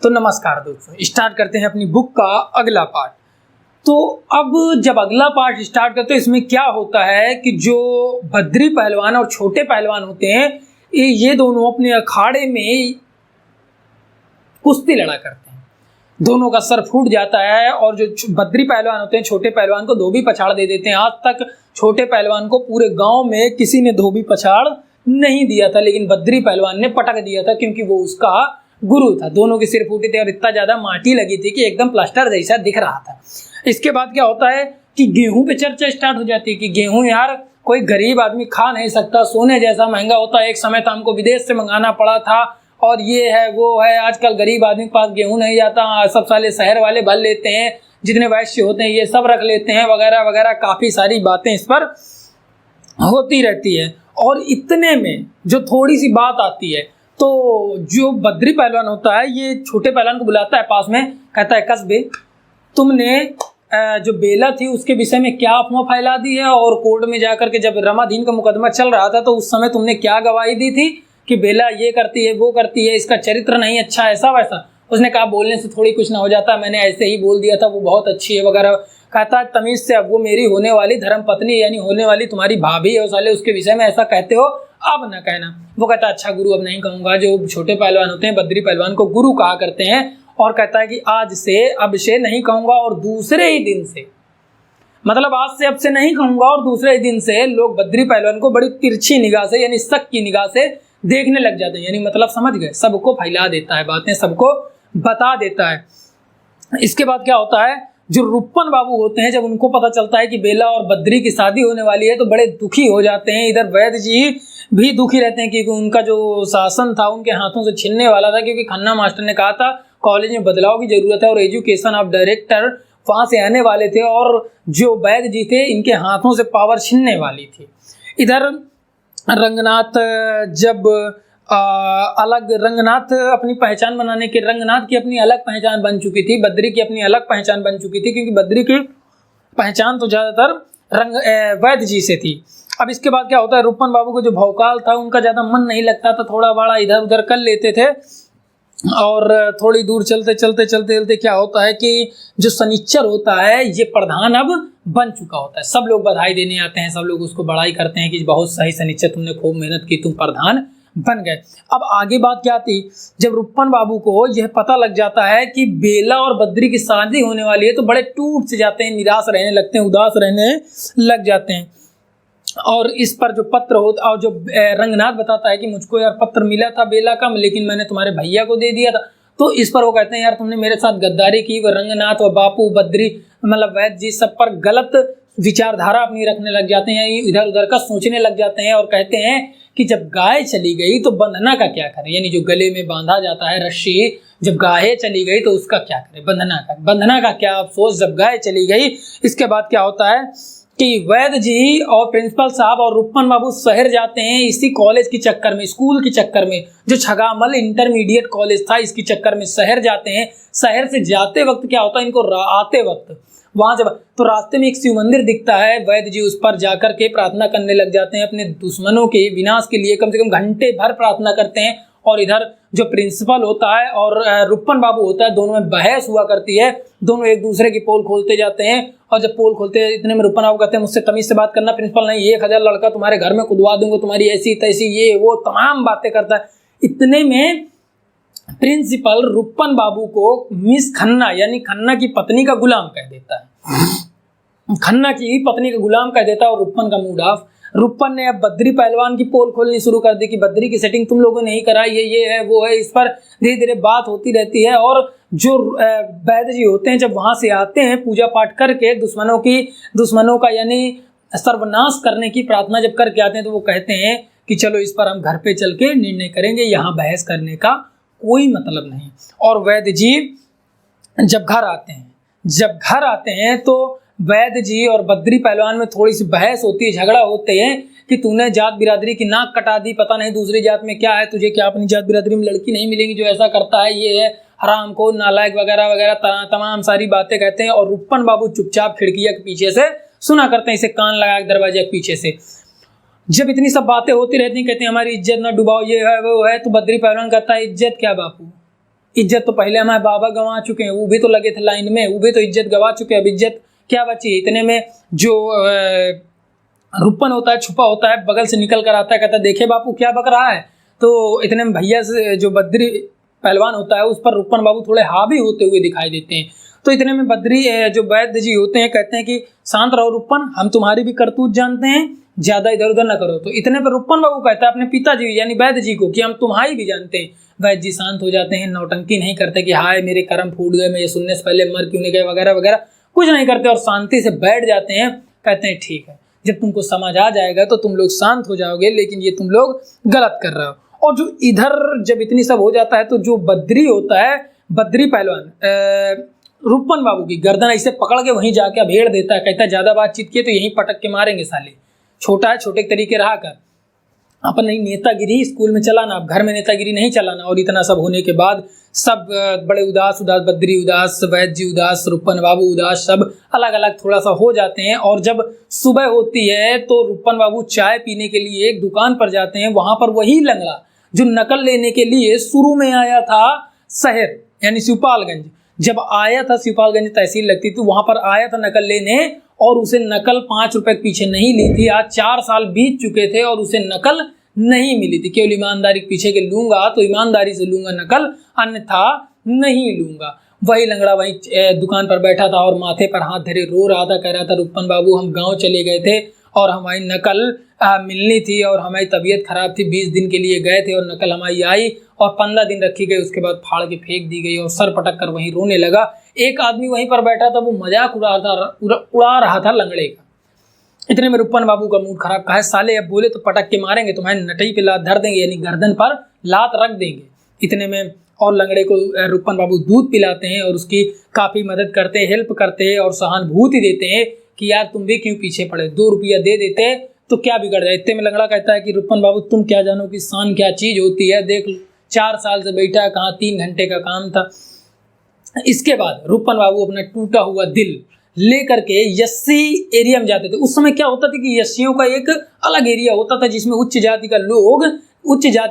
तो नमस्कार दोस्तों, स्टार्ट करते हैं अपनी बुक का अगला पार्ट। तो अब जब अगला पार्ट स्टार्ट करते हैं, इसमें क्या होता है कि जो बद्री पहलवान और छोटे पहलवान होते हैं, ये दोनों अपने अखाड़े में कुश्ती लड़ा करते हैं। दोनों का सर फूट जाता है और जो बद्री पहलवान होते हैं छोटे पहलवान को धोबी पछाड़ दे देते हैं। आज तक छोटे पहलवान को पूरे गांव में किसी ने धोबी पछाड़ नहीं दिया था, लेकिन बद्री पहलवान ने पटक दिया था क्योंकि वो उसका गुरु था। दोनों के सिर फूटे थे और इतना ज्यादा माटी लगी थी कि एकदम प्लास्टर जैसा दिख रहा था। इसके बाद क्या होता है कि गेहूं पे चर्चा स्टार्ट हो जाती है कि गेहूं यार कोई गरीब आदमी खा नहीं सकता, सोने जैसा महंगा होता है। एक समय था हमको विदेश से मंगाना पड़ा था और ये है वो है। आजकल गरीब आदमी के पास गेहूं नहीं जाता, सब साले शहर वाले भर लेते हैं, जितने वैश्य होते हैं ये सब रख लेते हैं, वगैरह वगैरह। काफी सारी बातें इस पर होती रहती है। और इतने में जो थोड़ी सी बात आती है तो जो बद्री पहलवान होता है ये छोटे पहलवान को बुलाता है पास में, कहता है कस्बे तुमने जो बेला थी उसके विषय में क्या अफवाह फैला दी है, और कोर्ट में जाकर के जब रमाधीन का मुकदमा चल रहा था तो उस समय तुमने क्या गवाही दी थी कि बेला ये करती है वो करती है, इसका चरित्र नहीं अच्छा, ऐसा वैसा। उसने कहा बोलने से थोड़ी कुछ ना हो जाता, मैंने ऐसे ही बोल दिया था, वो बहुत अच्छी है वगैरह। कहता है तमीज से, अब वो मेरी होने वाली धर्म पत्नी यानी होने वाली तुम्हारी भाभी है, साले उसके विषय में ऐसा कहते हो, अब ना कहना। वो कहता है अच्छा गुरु अब नहीं कहूंगा। जो छोटे पहलवान होते हैं बद्री पहलवान को गुरु कहा करते हैं, और कहता है कि आज से अब से नहीं कहूंगा और दूसरे ही दिन से, मतलब आज से अब से नहीं कहूंगा और दूसरे ही दिन से लोग बद्री पहलवान को बड़ी तिरछी निगाह से यानी शक की निगाह से देखने लग जाते हैं। यानी मतलब समझ गए, सबको फैला देता है बातें, सबको बता देता है। इसके बाद क्या होता है, जो रुप्पन बाबू होते हैं जब उनको पता चलता है कि बेला और बद्री की शादी होने वाली है तो बड़े दुखी हो जाते हैं। इधर वैद्य जी भी दुखी रहते हैं क्योंकि उनका जो शासन था उनके हाथों से छिनने वाला था, क्योंकि खन्ना मास्टर ने कहा था कॉलेज में बदलाव की जरूरत है और एजुकेशन ऑफ डायरेक्टर वहां से आने वाले थे, और जो वैद्य जी थे इनके हाथों से पावर छिनने वाली थी। इधर रंगनाथ जब अलग, रंगनाथ अपनी पहचान बनाने के, रंगनाथ की अपनी अलग पहचान बन चुकी थी, बद्री की अपनी अलग पहचान बन चुकी थी, क्योंकि बद्री की पहचान तो ज्यादातर वैद्य जी से थी। अब इसके बाद क्या होता है, रुप्पन बाबू को जो भौकाल था उनका ज्यादा मन नहीं लगता था, थोड़ा बड़ा इधर उधर कर लेते थे। और थोड़ी दूर चलते चलते क्या होता है कि जो शनिच्चर होता है ये प्रधान अब बन चुका होता है। सब लोग बधाई देने आते हैं, सब लोग उसको बड़ाई करते हैं कि बहुत सही शनिच्चर, तुमने खूब मेहनत की, तुम प्रधान बन गए। अब आगे बात क्या थी, जब रुप्पन बाबू को यह पता लग जाता है कि बेला और बद्री की शादी होने वाली है तो बड़े टूट से जाते हैं, निराश रहने लगते हैं, उदास रहने लग जाते हैं। और इस पर जो पत्र होता, और जो रंगनाथ बताता है कि मुझको यार पत्र मिला था बेला का, लेकिन मैंने तुम्हारे भैया को दे दिया था। तो इस पर वो कहते हैं यार तुमने मेरे साथ गद्दारी की। वो रंगनाथ व बापू बद्री मतलब वैद्य जी सब पर गलत विचारधारा अपनी रखने लग जाते हैं, इधर उधर का सोचने लग जाते हैं और कहते हैं कि जब गाय चली गई तो बंधना का क्या करें, यानी जो गले में बांधा जाता है रस्सी, जब गाय चली गई तो उसका क्या करें, बंधना का क्या अफसोस जब गाय चली गई। इसके बाद क्या होता है कि वैद्य जी और प्रिंसिपल साहब और रुप्पन बाबू शहर जाते हैं इसी कॉलेज के चक्कर में, स्कूल के चक्कर में, जो छगामल इंटरमीडिएट कॉलेज था इसके चक्कर में शहर जाते हैं। शहर से जाते वक्त क्या होता है, इनको आते वक्त वहां जब तो रास्ते में एक शिव मंदिर दिखता है, वैद्य जी उस पर जाकर के प्रार्थना करने लग जाते हैं, अपने दुश्मनों के विनाश के लिए कम से कम घंटे भर प्रार्थना करते हैं। और इधर जो प्रिंसिपल होता है और रुप्पन बाबू होता है, दोनों में बहस हुआ करती है, दोनों एक दूसरे की पोल खोलते जाते हैं। और जब पोल खोलते हैं इतने में रुप्पन बाबू कहते हैं मुझसे तमीज से बात करना। प्रिंसिपल नहीं, 1000 लड़का तुम्हारे घर में कुदवा दूंगा, तुम्हारी ऐसी तैसी ये वो तमाम बातें करता है। इतने में प्रिंसिपल रुप्पन बाबू को मिस खन्ना यानी खन्ना की पत्नी का गुलाम कह देता है, खन्ना की पत्नी का गुलाम कह देता है। और रुप्पन का मूड ऑफ, रुप्पन ने अब बद्री पहलवान की पोल खोलनी शुरू कर दी कि बद्री की सेटिंग तुम लोगों ने ही कराई है, ये है वो है। इस पर धीरे धीरे बात होती रहती है। और जो वैद्य जी होते हैं जब वहां से आते हैं पूजा पाठ करके, दुश्मनों का यानी सर्वनाश करने की प्रार्थना जब करके आते हैं, तो वो कहते हैं कि चलो इस पर हम घर पे चल के निर्णय करेंगे, यहाँ बहस करने का कोई मतलब नहीं। और वैद्य जी जब घर आते हैं तो वैद्य जी और बद्री पहलवान में थोड़ी सी बहस होती है, झगड़ा होते हैं कि तूने जात बिरादरी की नाक कटा दी, पता नहीं दूसरी जात में क्या है, तुझे क्या अपनी जात बिरादरी में लड़की नहीं मिलेगी जो ऐसा करता है, ये है हराम को नालायक वगैरह वगैरह तमाम सारी बातें कहते हैं। और रुप्पन बाबू चुपचाप खिड़किया के पीछे से सुना करते हैं, इसे कान लगा के दरवाजे के पीछे से। जब इतनी सब बातें होती रहती, कहते हैं हमारी इज्जत ना डुबाओ, ये है वो है, तो बद्री पहलवान कहता है इज्जत क्या बापू, इज्जत तो पहले हमारे बाबा गंवा चुके हैं, वो भी तो लगे थे लाइन में, वो भी तो इज्जत गंवा चुके हैं, अब इज्जत क्या बची है। इतने में जो रुपन होता है, छुपा होता है, बगल से निकल कर आता है, कहता है देखे बापू क्या बक रहा है। तो इतने में भैया से जो बद्री पहलवान होता है उस पर रुपन बाबू थोड़े हावी होते हुए दिखाई देते हैं। तो इतने में बद्री जो वैद्य जी होते हैं कहते हैं कि शांत रहो रुपन, हम तुम्हारी भी करतूत जानते हैं, ज्यादा इधर उधर न करो। तो इतने पर रुपन बाबू कहता है अपने पिताजी यानी वैद्य जी को कि हम तुम्हारी भी जानते हैं। वैद्य जी शांत हो जाते हैं, नौटंकी नहीं करते कि हाय मेरे कर्म फूट गए, मैं ये सुनने से पहले मर क्यों नहीं गए वगैरह वगैरह, कुछ नहीं करते और शांति से बैठ जाते हैं। कहते हैं ठीक है, जब तुमको समझ आ जाएगा तो तुम लोग शांत हो जाओगे, लेकिन ये तुम लोग गलत कर रहे हो। और जो इधर जब इतनी सब हो जाता है तो जो बद्री होता है, बद्री पहलवान रुपन बाबू की गर्दन ऐसे पकड़ के वहीं जाके अभेड़ देता है, कहता है ज्यादा बातचीत किए तो यहीं पटक के मारेंगे साले, छोटा है छोटे तरीके रहा कर, अपन नहीं नेतागिरी स्कूल में चलाना, अब घर में नेतागिरी नहीं चलाना। और इतना सब होने के बाद सब बड़े उदास, बद्री उदास, वैद्य जी उदास, रुपन बाबू उदास, सब अलग अलग थोड़ा सा हो जाते हैं। और जब सुबह होती है तो रुपन बाबू चाय पीने के लिए एक दुकान पर जाते हैं। वहां पर वही लंगड़ा जो नकल लेने के लिए शुरू में आया था शहर यानी शिवपालगंज, जब आया था शिवपालगंज तहसील लगती तो वहां पर आया था नकल लेने, और उसे नकल 5 रुपए के पीछे नहीं ली थी। आज 4 साल बीत चुके थे और उसे नकल नहीं मिली थी। केवल ईमानदारी के पीछे के लूंगा तो ईमानदारी से लूंगा नकल, अन्यथा नहीं लूंगा। वही लंगड़ा वही दुकान पर बैठा था और माथे पर हाथ धरे रो रहा था, कह रहा था रुपन बाबू हम गांव चले गए थे और हमारी नकल मिलनी थी और हमारी तबीयत खराब थी, 20 दिन के लिए गए थे और नकल हमारी आई और 15 दिन रखी गई, उसके बाद फाड़ के फेंक दी गई और सर पटक कर वहीं रोने लगा। एक आदमी वहीं पर बैठा था, वो मजाक उड़ा रहा था लंगड़े का। इतने में रुपन बाबू का मूड खराब, कहा साले अब बोले तो पटक के मारेंगे, तुम्हारे नटई पे लात धर देंगे यानी गर्दन पर लात रख देंगे। इतने में और लंगड़े को रुपन बाबू दूध पिलाते हैं और उसकी काफ़ी मदद करते हैं, हेल्प करते हैं और सहानुभूति देते हैं कि यार तुम भी क्यों पीछे पड़े, 2 रुपया दे देते तो क्या बिगड़ जाए। इतने में लंगड़ा कहता है कि रुपन बाबू तुम क्या जानो कि शान क्या चीज़ होती है, देख 4 साल से बैठा है, कहाँ 3 घंटे का काम था। इसके बाद रुपन बाबू अपना टूटा हुआ दिल लेकर के यस्सी एरिया में जाते थे। उस समय क्या होता था कि यस्सियों का एक अलग एरिया होता था जिसमें उच्च जाति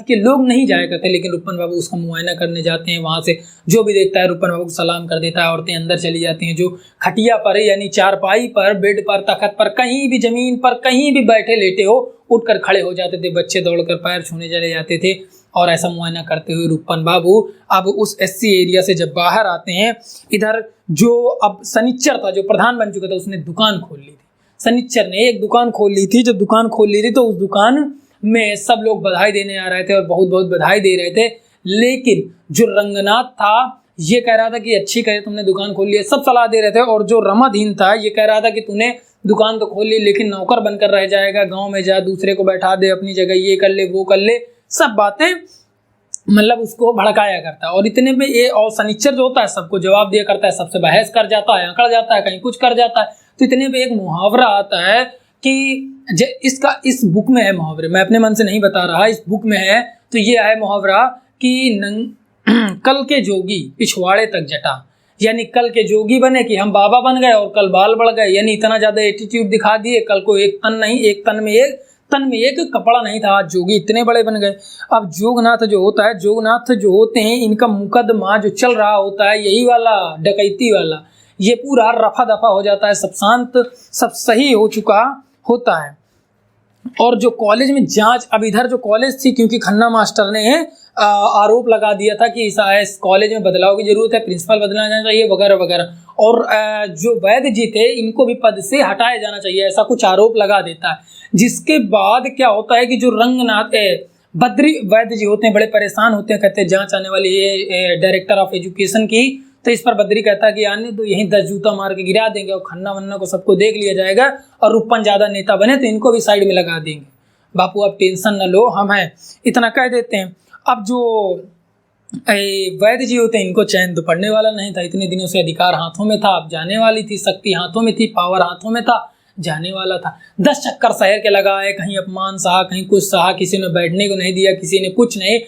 के लोग नहीं जाया करते, लेकिन रुपन बाबू उसका मुआयना करने जाते हैं। वहां से जो भी देखता है रुपन बाबू को सलाम कर देता है। औरतें अंदर चली जाती हैं, जो खटिया पर यानी चारपाई पर, बेड पर, तखत पर, कहीं भी जमीन पर कहीं भी बैठे लेटे हो उठकर खड़े हो जाते थे। बच्चे दौड़कर पैर छूने चले जाते थे और ऐसा मुआयना करते हुए रुपन बाबू अब उस एससी एरिया से जब बाहर आते हैं, इधर जो अब सनिच्चर था जो प्रधान बन चुका था उसने दुकान खोल ली थी। सनिच्चर ने एक दुकान खोल ली थी। जब दुकान खोल ली थी तो उस दुकान में सब लोग बधाई देने आ रहे थे और बहुत बहुत बधाई दे रहे थे, लेकिन जो रंगनाथ था ये कह रहा था कि अच्छी करे तुमने दुकान खोल ली, सब सलाह दे रहे थे। और जो रमाधीन था ये कह रहा था कि तूने दुकान तो खोल ली लेकिन नौकर बनकर रह जाएगा, गाँव में जा दूसरे को बैठा दे अपनी जगह, ये कर ले वो कर ले, सब बातें मतलब उसको भड़काया करता है। और इतने में ये और सनिच्चर जो होता है सबको जवाब दिया करता है, सबसे बहस कर जाता है, अकड़ जाता है, कहीं कुछ कर जाता है। तो इतने में एक मुहावरा आता है कि इसका इस बुक में है मुहावरे, मैं अपने मन से नहीं बता रहा, इस बुक में है। तो ये है मुहावरा कि कल के जोगी पिछवाड़े तक जटा, यानी कल के जोगी बने कि हम बाबा बन गए और कल बाल बढ़ गए, यानी इतना ज्यादा एटीट्यूड दिखा दिए, कल को एक तन नहीं, एक तन में एक कपड़ा नहीं था, आज जोगी इतने बड़े बन गए। अब जोगनाथ जो होता है, जोगनाथ जो होते हैं इनका मुकदमा जो चल रहा होता है यही वाला डकैती वाला, ये पूरा रफा दफा हो जाता है, सब शांत सब सही हो चुका होता है। और जो कॉलेज में जांच, अब इधर जो कॉलेज थी क्योंकि खन्ना मास्टर ने आरोप लगा दिया था कि इस कॉलेज में बदलाव की जरूरत है, प्रिंसिपल बदलना जाना चाहिए वगैरह वगैरह, और जो वैद्य जी थे इनको भी पद से हटाया जाना चाहिए, ऐसा कुछ आरोप लगा देता है। जिसके बाद क्या होता है कि जो रंगनाथ बद्री वैद्य जी होते हैं बड़े परेशान होते हैं, कहते हैं जांच आने वाली है डायरेक्टर ऑफ एजुकेशन की। तो इस पर बद्री कहता है कि आने तो यहीं 10 जूता मार के गिरा देंगे और खन्ना वन्ना को सबको देख लिया जाएगा, और रुपन ज़्यादा नेता बने तो इनको भी साइड में लगा देंगे। बापू आप टेंशन न लो, हम हैं, इतना कह देते हैं। अब जो वैद्य जी होते हैं इनको चैन तो पड़ने वाला नहीं था, इतने दिनों से अधिकार हाथों में था, अब जाने वाली थी, शक्ति हाथों में थी, पावर हाथों में था, जाने वाला था। 10 चक्कर शहर के लगाए, कहीं अपमान सहा, कहीं कुछ सहा, किसी ने बैठने को नहीं दिया, किसी ने कुछ नहीं,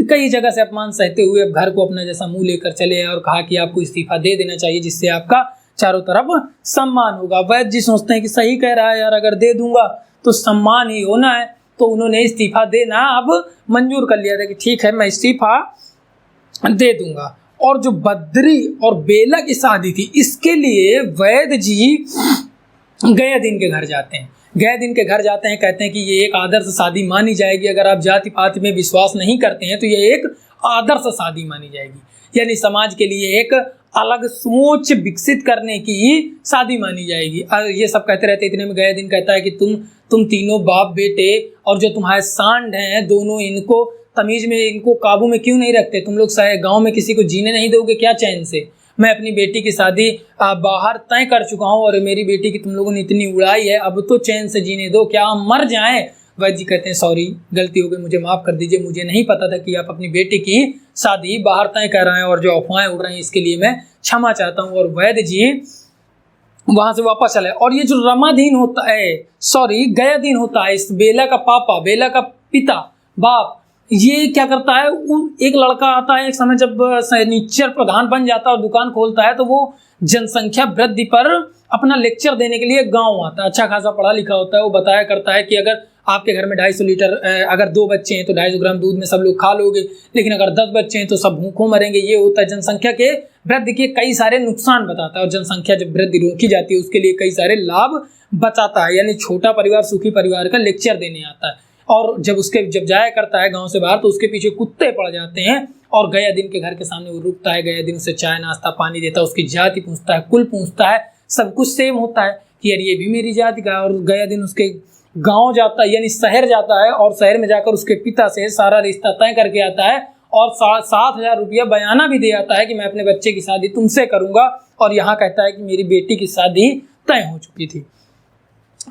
कई जगह से अपमान सहते हुए अब घर को अपना जैसा मुंह लेकर चले और कहा कि आपको इस्तीफा दे देना चाहिए जिससे आपका चारों तरफ सम्मान होगा। वैद्य जी सोचते हैं कि सही कह रहा है यार, अगर दे दूंगा तो सम्मान ही होना है, तो उन्होंने इस्तीफा देना अब मंजूर कर लिया था कि ठीक है मैं इस्तीफा दे दूंगा। और जो बद्री और बेला की शादी थी, इसके लिए वैद्य जी गया दिन के घर जाते हैं। गया दिन के घर जाते हैं, कहते हैं कि ये एक आदर्श शादी मानी जाएगी। अगर आप जाति पाति में विश्वास नहीं करते हैं तो ये एक आदर्श शादी मानी जाएगी, यानी समाज के लिए एक अलग सोच विकसित करने की शादी मानी जाएगी। और ये सब कहते रहते। इतने में गया दिन कहता है कि तुम तीनों बाप बेटे और जो तुम्हारे सांड हैं दोनों, इनको तमीज में, इनको काबू में क्यों नहीं रखते? तुम लोग शायद गांव में किसी को जीने नहीं दोगे क्या चैन से? मैं अपनी बेटी की शादी बाहर तय कर चुका हूँ और मेरी बेटी की तुम लोगों ने इतनी उड़ाई है, अब तो चैन से जीने दो, क्या हम मर जाएं? वैद्य जी कहते हैं सॉरी, गलती हो गई, मुझे माफ़ कर दीजिए, मुझे नहीं पता था कि आप अपनी बेटी की शादी बाहर तय कर रहे हैं और जो अफवाहें उड़ रही हैं इसके लिए मैं क्षमा चाहता हूँ। और वैद्य जी वहाँ से वापस चले। और ये जो रमादीन होता है, सॉरी गया दिन होता है, इस बेला का पापा, बेला का पिता, बाप, ये क्या करता है, एक लड़का आता है एक समय जब सैनिचर प्रधान बन जाता है और दुकान खोलता है, तो वो जनसंख्या वृद्धि पर अपना लेक्चर देने के लिए गांव आता है। अच्छा खासा पढ़ा लिखा होता है। वो बताया करता है कि अगर आपके घर में 250 लीटर, अगर 2 बच्चे हैं तो 250 ग्राम दूध में सब लोग खा लोगे, लेकिन अगर 10 बच्चे हैं तो सब भूखों मरेंगे। ये होता है जनसंख्या के वृद्धि के कई सारे नुकसान बताता है, और जनसंख्या जब वृद्धि रोकी जाती है उसके लिए कई सारे लाभ बताता है। यानी छोटा परिवार सुखी परिवार का लेक्चर देने आता है। और जब जाया करता है गांव से बाहर तो उसके पीछे कुत्ते पड़ जाते हैं। और गया दिन के घर के सामने वो रुकता है, गया दिन उसे चाय नाश्ता पानी देता है, उसकी जाति पूछता है, कुल पूछता है, सब कुछ सेम होता है कि यार ये भी मेरी जाति का। और गया दिन उसके गांव जाता है, यानी शहर जाता है, और शहर में जाकर उसके पिता से सारा रिश्ता तय करके आता है और 7,000 रुपया बयाना भी दे आता है कि मैं अपने बच्चे की शादी तुमसे करूंगा। और यहाँ कहता है कि मेरी बेटी की शादी तय हो चुकी थी।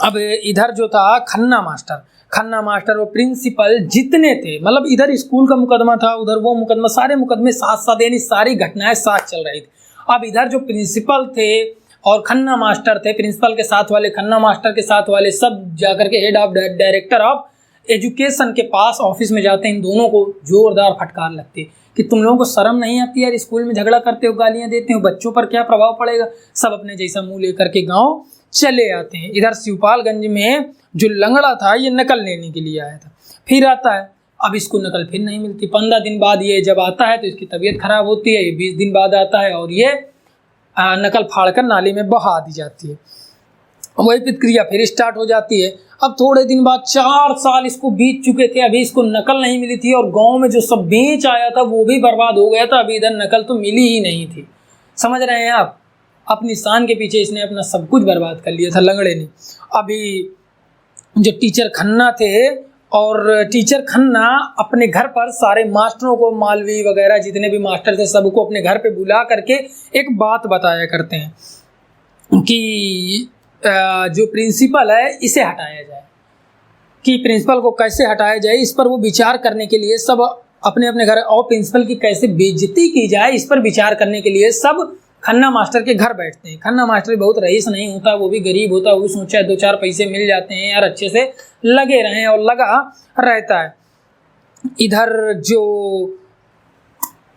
अब इधर जो था खन्ना मास्टर वो प्रिंसिपल जितने थे, मतलब इधर स्कूल का मुकदमा था, उधर वो मुकदमा, सारे मुकदमे साथ साथ, यानी सारी घटनाएं साथ चल रही थी। अब इधर जो प्रिंसिपल थे और खन्ना मास्टर थे, प्रिंसिपल के साथ वाले, खन्ना मास्टर के साथ वाले, सब जाकर के head of director of education के पास ऑफिस में जाते हैं। इन दोनों को जोरदार फटकार लगती है कि तुम लोगों को शर्म नहीं आती यार, स्कूल में झगड़ा करते हो, गालियां देते हो, बच्चों पर क्या प्रभाव पड़ेगा? सब अपने जैसा मुंह लेकर के गाँव चले आते हैं। इधर शिवपालगंज में जो लंगड़ा था ये नकल लेने के लिए आया था, फिर आता है। अब इसको नकल फिर नहीं मिलती। 15 दिन बाद ये जब आता है तो इसकी तबीयत खराब होती है। ये 20 दिन बाद आता है और ये नकल फाड़कर नाली में बहा दी जाती है। वही प्रक्रिया फिर स्टार्ट हो जाती है। अब थोड़े दिन बाद 4 साल इसको बीत चुके थे, अभी इसको नकल नहीं मिली थी, और गाँव में जो सब बेच आया था वो भी बर्बाद हो गया था। अभी इधर नकल तो मिली ही नहीं थी। समझ रहे हैं आप? अपनी शान के पीछे इसने अपना सब कुछ बर्बाद कर लिया था लंगड़े ने। अभी जो टीचर खन्ना थे, और टीचर खन्ना अपने घर पर सारे मास्टरों को, मालवी वगैरह जितने भी मास्टर थे सबको अपने घर पे बुला करके एक बात बताया करते हैं कि जो प्रिंसिपल है इसे हटाया जाए, कि प्रिंसिपल को कैसे हटाया जाए इस पर वो विचार करने के लिए सब अपने अपने घर, और प्रिंसिपल की कैसे बेइज्जती की जाए इस पर विचार करने के लिए सब खन्ना मास्टर के घर बैठते हैं। खन्ना मास्टर बहुत रईस नहीं होता, वो भी गरीब होता, वो सोचा 2-4 पैसे मिल जाते हैं यार, अच्छे से लगे रहें, और लगा रहता है। इधर जो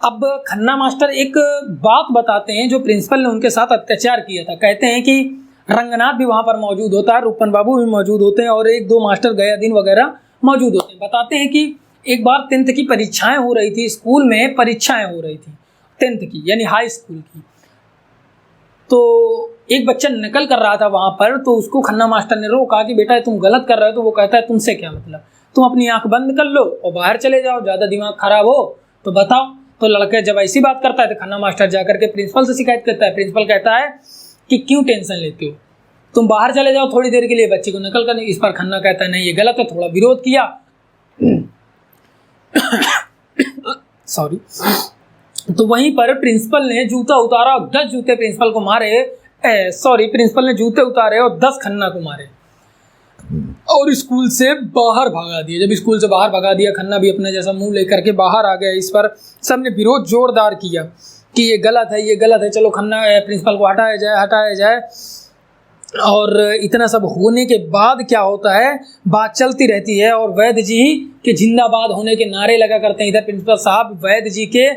अब खन्ना मास्टर एक बात बताते हैं जो प्रिंसिपल ने उनके साथ अत्याचार किया था। कहते हैं कि रंगनाथ भी वहाँ पर मौजूद होता है, रूपन बाबू भी मौजूद होते हैं, और 1-2 मास्टर गया दिन वगैरह मौजूद होते हैं। बताते हैं कि एक बार 10th की परीक्षाएं हो रही थी, स्कूल में परीक्षाएं हो रही थी 10th की, यानी हाई स्कूल की। तो एक बच्चा नकल कर रहा था वहाँ पर, तो उसको खन्ना मास्टर ने रोका कि बेटा तुम गलत कर रहे हो। तो वो कहता है तुमसे क्या मतलब, तुम अपनी आंख बंद कर लो और बाहर चले जाओ, ज़्यादा दिमाग खराब हो तो बताओ। तो लड़के जब ऐसी बात करता है तो खन्ना मास्टर जाकर के प्रिंसिपल से शिकायत करता है। प्रिंसिपल कहता है कि क्यों टेंशन लेते हो, तुम बाहर चले जाओ थोड़ी देर के लिए, बच्चे को नकल करने। इस पर खन्ना कहता है नहीं ये गलत है, थोड़ा विरोध किया सॉरी। तो वहीं पर प्रिंसिपल ने जूता उतारा और 10 जूते प्रिंसिपल को मारे, प्रिंसिपल ने जूते उतारे और 10 खन्ना को मारे और स्कूल से बाहर भगा दिया। जब स्कूल से बाहर भगा दिया, खन्ना भी अपना जैसा मुंह लेकर के बाहर आ गया। इस पर सबने विरोध जोरदार किया कि ये गलत है, ये गलत है, चलो खन्ना प्रिंसिपल को हटाया जाए। और इतना सब होने के बाद क्या होता है, बात चलती रहती है और वैद्य जी के जिंदाबाद होने के नारे लगा करते हैं। इधर प्रिंसिपल साहब वैद्य जी के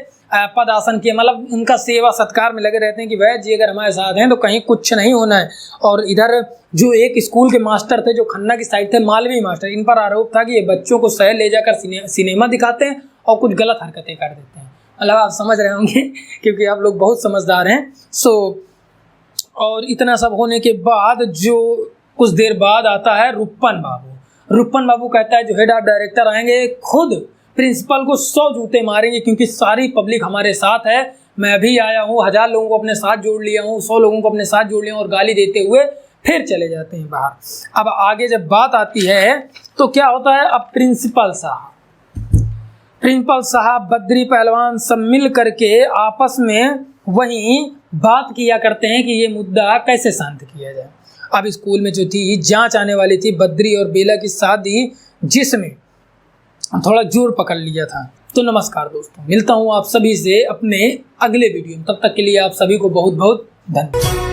पद आसन के, मतलब उनका सेवा सत्कार में लगे रहते हैं कि वैद्य जी अगर हमारे साथ हैं तो कहीं कुछ नहीं होना है। और इधर जो एक स्कूल के मास्टर थे जो खन्ना की साइड थे, मालवी मास्टर, इन पर आरोप था कि ये बच्चों को शहर ले जाकर सिनेमा दिखाते हैं और कुछ गलत हरकतें कर देते हैं। मतलब आप समझ रहे होंगे क्योंकि आप लोग बहुत समझदार हैं। और इतना सब होने के बाद जो कुछ देर बाद आता है रुप्पन बाबू। रुप्पन बाबू कहता है जो हेड ऑफ डायरेक्टर आएंगे खुद प्रिंसिपल को 100 जूते मारेंगे क्योंकि सारी पब्लिक हमारे साथ है। मैं अभी आया हूँ, 1000 लोगों को अपने साथ जोड़ लिया हूँ, 100 लोगों को अपने साथ जोड़ लिया हूँ, और गाली देते हुए फिर चले जाते हैं बाहर। अब आगे जब बात आती है तो क्या होता है, अब प्रिंसिपल साहब बद्री पहलवान सब मिल करके आपस में वहीं बात किया करते हैं कि ये मुद्दा कैसे शांत किया जाए। अब स्कूल में जो थी जांच आने वाली थी बद्री और बेला की शादी, जिसमें थोड़ा जोर पकड़ लिया था। तो नमस्कार दोस्तों, मिलता हूँ आप सभी से अपने अगले वीडियो में। तब तक के लिए आप सभी को बहुत बहुत धन्यवाद।